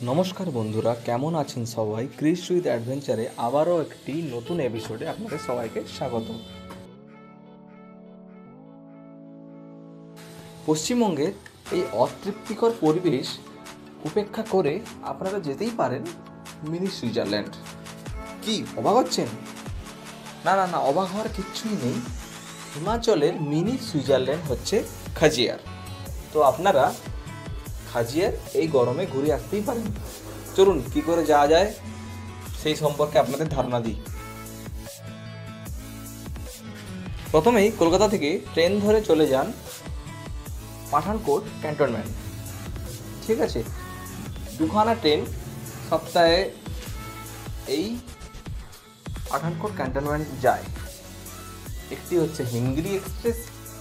নমস্কার বন্ধুরা, কেমন আছেন সবাই? ক্রিস উইথ অ্যাডভেঞ্চারে আবারও একটি নতুন এপিসোডে আপনাদের সবাইকে স্বাগত। পশ্চিমবঙ্গের এই অতৃপ্তিকর পরিবেশ উপেক্ষা করে আপনারা যেতেই পারেন মিনি সুইজারল্যান্ড। কি অবাক হচ্ছেন? না, অবাক হওয়ার কিচ্ছুই নেই। হিমাচলের মিনি সুইজারল্যান্ড হচ্ছে খাজিয়ার। তো আপনারা খাজিয়ার এই গরমে ঘুরে আসতেই পারেন। চলুন কী করে যাওয়া যায় সেই সম্পর্কে আপনাদের ধারণা দিই। প্রথমেই কলকাতা থেকে ট্রেন ধরে চলে যান পাঠানকোট ক্যান্টনমেন্ট। ঠিক আছে, দুখানা ট্রেন সপ্তাহে এই পাঠানকোট ক্যান্টনমেন্ট যায়। একটি হচ্ছে হিঙ্গিরি এক্সপ্রেস,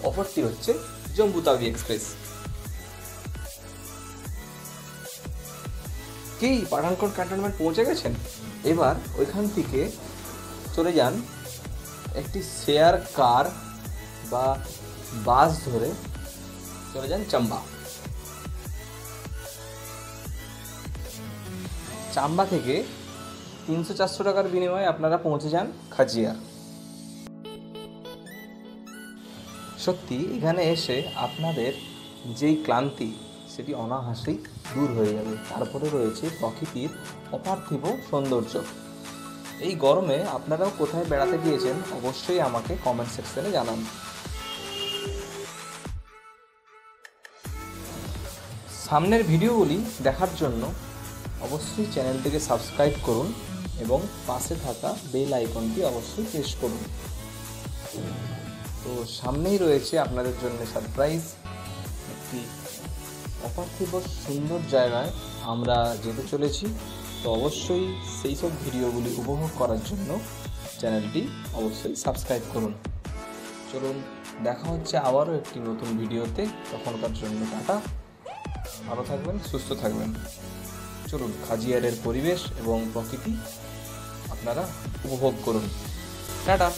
অপরটি হচ্ছে জম্বুতাবি এক্সপ্রেস। কি পাঠানকোট ক্যান্টনমেন্ট পৌঁছে গেছেন? এবার ওইখান থেকে চলে যান একটি শেয়ার কার বা বাস ধরে চলে যান চাম্বা। চাম্বা থেকে 300-400 টাকার বিনিময়ে আপনারা পৌঁছে যান খাজিয়ার। সত্যি এখানে এসে আপনাদের যেই ক্লান্তি সেটি অনায়াসেই দূর হয়ে যাবে। তারপরে রয়েছে প্রকৃতির অপার্থিব সৌন্দর্য। এই গরমে আপনারাও কোথায় বেড়াতে গিয়েছেন অবশ্যই আমাকে কমেন্ট সেকশনে জানান। সামনের ভিডিওগুলি দেখার জন্য অবশ্যই চ্যানেলটিকে সাবস্ক্রাইব করুন এবং পাশে থাকা বেল আইকনটি অবশ্যই প্রেস করুন। তো সামনেই রয়েছে আপনাদের জন্য সারপ্রাইজ। একটি অপার্থিব সুন্দর জায়গায় আমরা যেতে চলেছি। তো অবশ্যই সেই সব ভিডিওগুলি উপভোগ করার জন্য চ্যানেলটি অবশ্যই সাবস্ক্রাইব করুন। চলুন দেখা হচ্ছে আবারও একটি নতুন ভিডিওতে। তখনকার জন্য টাটা, ভালো থাকবেন, সুস্থ থাকবেন। চলুন খাজিয়ারের পরিবেশ এবং প্রকৃতি আপনারা উপভোগ করুন। টাটা।